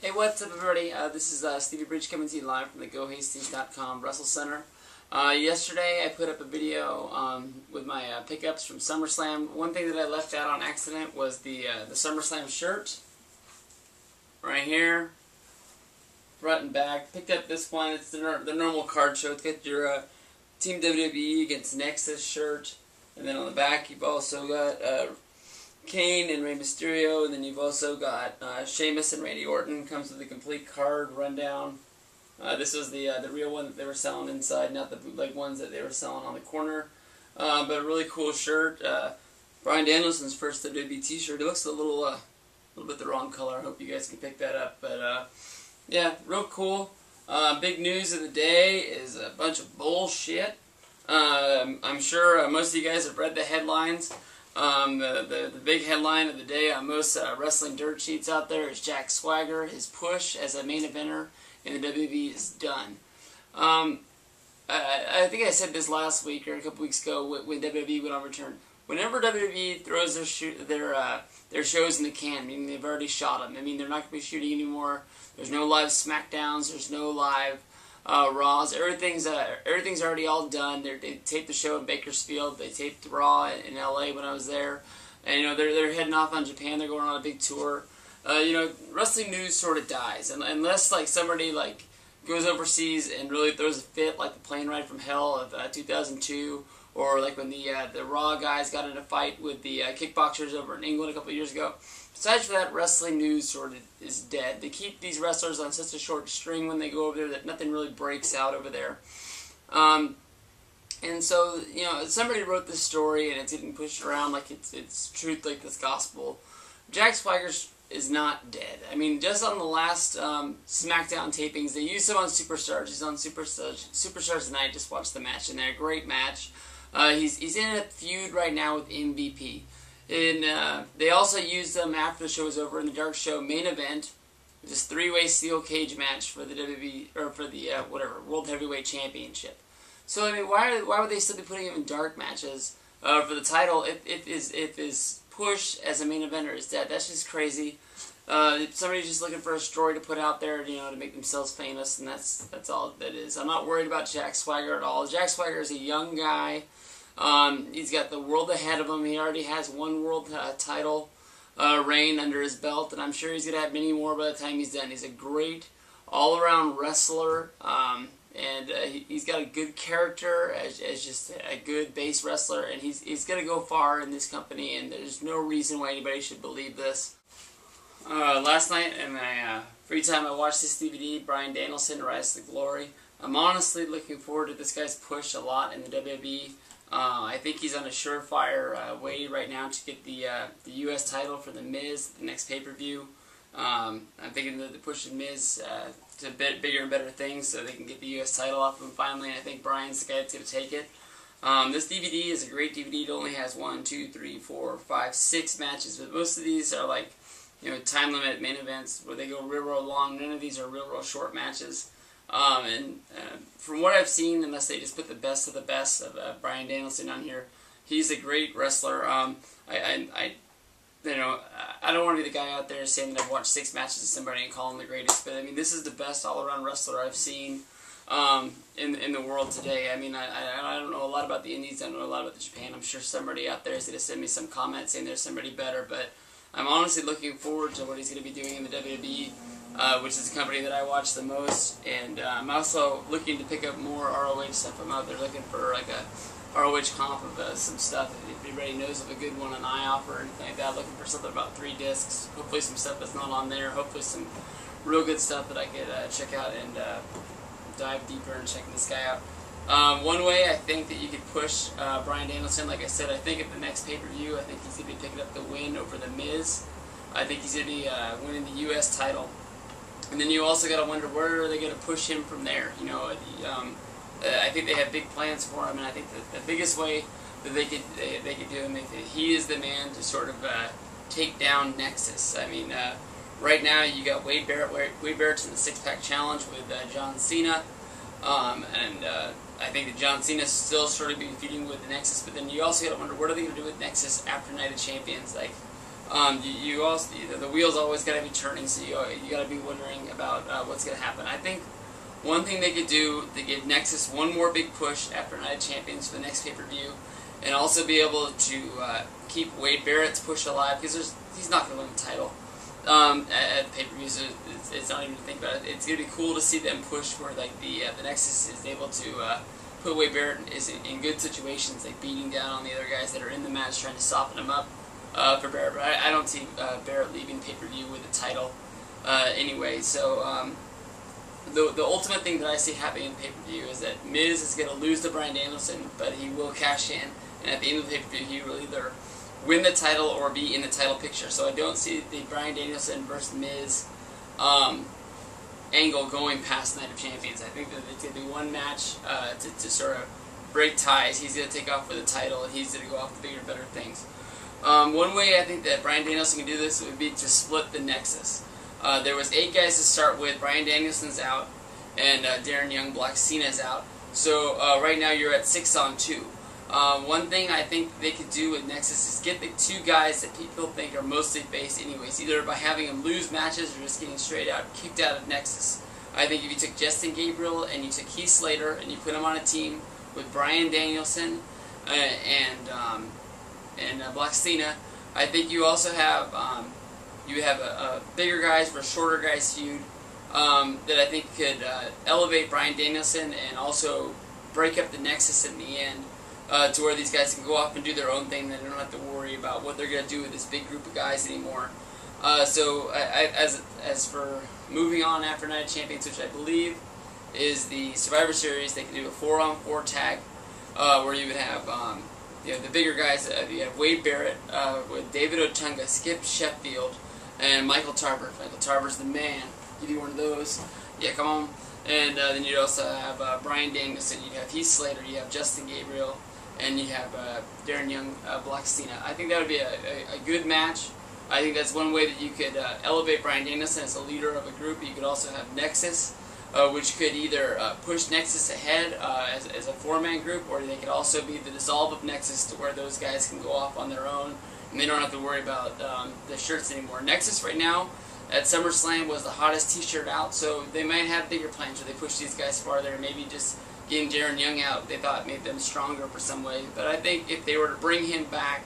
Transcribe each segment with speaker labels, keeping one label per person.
Speaker 1: Hey, what's up, everybody? This is Stevie Bridge coming to you live from the GoHastings.com Wrestle Center. Yesterday, I put up a video with my pickups from SummerSlam. One thing that I left out on accident was the SummerSlam shirt. Right here. Front and back. Picked up this one. It's the normal card show. It's got your Team WWE against Nexus shirt. And then on the back, you've also got Kane and Rey Mysterio, and then you've also got Sheamus and Randy Orton. Comes with a complete card rundown. This was the real one that they were selling inside, not the bootleg ones that they were selling on the corner. But a really cool shirt. Bryan Danielson's first WWE t-shirt. It looks a little bit the wrong color. I hope you guys can pick that up. But yeah, real cool. Big news of the day is a bunch of bullshit. I'm sure most of you guys have read the headlines. The big headline of the day on most wrestling dirt sheets out there is Jack Swagger. His push as a main eventer in the WWE is done. I think I said this last week or a couple weeks ago when WWE went on return. Whenever WWE throws their shows in the can, meaning they've already shot them, I mean they're not going to be shooting anymore. There's no live SmackDowns. There's no live Raws. Everything's already all done. They taped the show in Bakersfield. They taped Raw in LA when I was there, and you know they're heading off on Japan. They're going on a big tour. You know, wrestling news sort of dies unless like somebody like goes overseas and really throws a fit, like the plane ride from hell of 2002, or like when the Raw guys got in a fight with the kickboxers over in England a couple of years ago. Besides for that, wrestling news sort of is dead. They keep these wrestlers on such a short string when they go over there that nothing really breaks out over there. And so, you know, somebody wrote this story and it's getting pushed around like it's truth, like this gospel. Jack Swagger is not dead. I mean, just on the last SmackDown tapings, they used him on Superstars. He's on Superstars tonight. Just watched the match, and they're a great match. He's in a feud right now with MVP. And they also used them after the show was over in the Dark Show main event, this three-way steel cage match for the WWE or for the World Heavyweight Championship. So I mean, why would they still be putting him in dark matches for the title if his push as a main eventer is dead? That's just crazy. Somebody's just looking for a story to put out there, you know, to make themselves famous, and that's all that is. I'm not worried about Jack Swagger at all. Jack Swagger is a young guy. He's got the world ahead of him. He already has one world title reign under his belt, and I'm sure he's going to have many more by the time he's done. He's a great all-around wrestler, and he's got a good character as just a good base wrestler, and he's going to go far in this company, and there's no reason why anybody should believe this. Last night in my free time, I watched this DVD, Bryan Danielson, Rise to Glory. I'm honestly looking forward to this guy's push a lot in the WWE. I think he's on a surefire way right now to get the U.S. title for The Miz, the next pay-per-view. I'm thinking that they're pushing Miz to bigger and better things so they can get the U.S. title off of him finally, and I think Bryan's the guy that's going to take it. This DVD is a great DVD. It only has 1, 2, 3, 4, 5, 6 matches, but most of these are like, you know, time limit main events where they go real long. None of these are real short matches. From what I've seen, unless they just put the best of Bryan Danielson on here, he's a great wrestler. I don't want to be the guy out there saying that I've watched 6 matches of somebody and call him the greatest, but I mean, this is the best all-around wrestler I've seen in the world today. I mean, I don't know a lot about the Indies. I don't know a lot about the Japan. I'm sure somebody out there is going to send me some comments saying there's somebody better, but I'm honestly looking forward to what he's going to be doing in the WWE. Which is the company that I watch the most, and I'm also looking to pick up more ROH stuff. I'm out there looking for like a ROH comp of some stuff. If anybody knows of a good one on IOP or anything like that, looking for something about 3 discs. Hopefully some stuff that's not on there. Hopefully some real good stuff that I could check out and dive deeper and check this guy out. One way I think that you could push Bryan Danielson, like I said, I think at the next pay-per-view, I think he's going to be picking up the win over The Miz. I think he's going to be winning the U.S. title. And then you also got to wonder where are they going to push him from there. You know, I think they have big plans for him, and I think that the biggest way that they could do him, he is the man to sort of take down Nexus. I mean, right now you got Wade Barrett. Wade Barrett's in the 6-pack challenge with John Cena, and I think that John Cena still sort of be feuding with the Nexus. But then you also got to wonder what are they going to do with Nexus after Night of Champions, like. You also, the wheels always got to be turning, so you got to be wondering about what's going to happen. I think one thing they could do to give Nexus one more big push after Night of Champions for the next pay-per-view, and also be able to keep Wade Barrett's push alive, because he's not going to win the title at pay-per-views. It's not even to think about it. It's going to be cool to see them push where like the Nexus is able to put Wade Barrett in good situations, like beating down on the other guys that are in the match, trying to soften them up for Barrett. But I don't see Barrett leaving pay-per-view with a title anyway. So the ultimate thing that I see happening in pay-per-view is that Miz is going to lose to Bryan Danielson, but he will cash in, and at the end of the pay-per-view he will either win the title or be in the title picture. So I don't see the Bryan Danielson versus Miz angle going past Night of Champions. I think that it's going to be one match to sort of break ties. He's going to take off for the title, and he's going to go off the bigger, better things. One way I think that Bryan Danielson can do this would be to split the Nexus. There was 8 guys to start with. Bryan Danielson's out, and Darren Young, Black Cena's out. So right now you're at 6-on-2. One thing I think they could do with Nexus is get the 2 guys that people think are mostly face anyways, either by having them lose matches or just getting straight out kicked out of Nexus. I think if you took Justin Gabriel and you took Heath Slater and you put them on a team with Bryan Danielson and Black Cena, I think you also have a bigger guys versus shorter guys feud that I think could elevate Bryan Danielson and also break up the Nexus in the end. To where these guys can go off and do their own thing, and they don't have to worry about what they're going to do with this big group of guys anymore. So as for moving on after Night of Champions, which I believe is the Survivor Series, they can do a 4-on-4 tag where you would have the bigger guys. You have Wade Barrett with David Otunga, Skip Sheffield, and Michael Tarver. Michael Tarver's the man. Give you one of those. Yeah, come on. And then you'd also have Bryan Danielson. You'd have Heath Slater. You have Justin Gabriel. And you have Darren Young, Black Cena. I think that would be a good match. I think that's one way that you could elevate Bryan Danielson as a leader of a group. You could also have Nexus, which could either push Nexus ahead as a 4-man group, or they could also be the dissolve of Nexus to where those guys can go off on their own, and they don't have to worry about the shirts anymore. Nexus right now at SummerSlam was the hottest T-shirt out, so they might have bigger plans where they push these guys farther, maybe just getting Darren Young out, they thought made them stronger for some way. But I think if they were to bring him back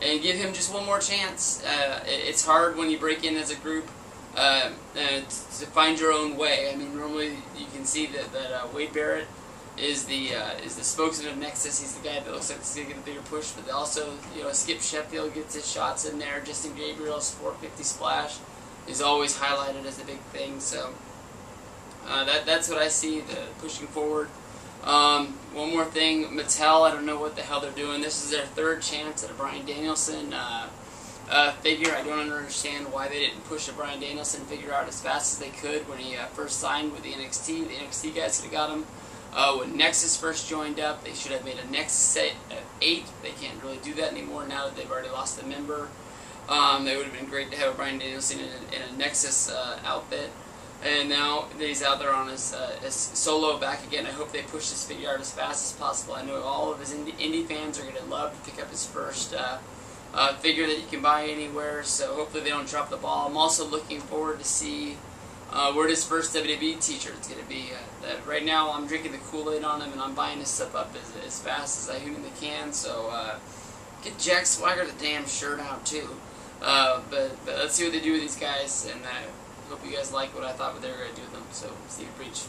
Speaker 1: and give him just one more chance, it's hard when you break in as a group to find your own way. I mean, normally you can see that Wade Barrett is the spokesman of Nexus. He's the guy that looks like he's going to get a bigger push. But also, Skip Sheffield gets his shots in there. Justin Gabriel's 450 splash is always highlighted as a big thing. So that's what I see pushing forward. One more thing, Mattel, I don't know what the hell they're doing. This is their 3rd chance at a Bryan Danielson figure. I don't understand why they didn't push a Bryan Danielson figure out as fast as they could when he first signed with the NXT. The NXT guys could have got him. When Nexus first joined up, they should have made a Nexus set of 8. They can't really do that anymore now that they've already lost a member. It would have been great to have a Bryan Danielson in a Nexus outfit. And now that he's out there on his solo back again, I hope they push this figure out as fast as possible. I know all of his indie fans are going to love to pick up his first figure that you can buy anywhere, so hopefully they don't drop the ball. I'm also looking forward to see where his first WWE t-shirt is going to be. Right now I'm drinking the Kool-Aid on him, and I'm buying this stuff up as fast as I humanly can, so get Jack Swagger the damn shirt out too. But let's see what they do with these guys, and hope you guys like what I thought they were going to do with them. So, Steve Breach.